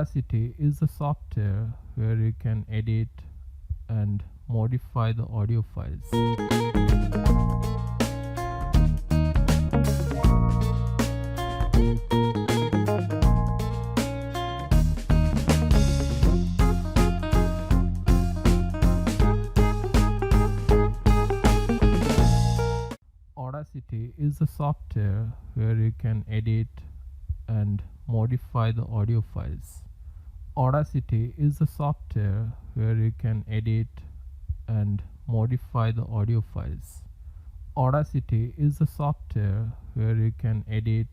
Audacity is a software where you can edit and modify the audio files. Audacity is a software where you can edit and modify the audio files. Audacity is a software where you can edit and modify the audio files. Audacity is a software where you can edit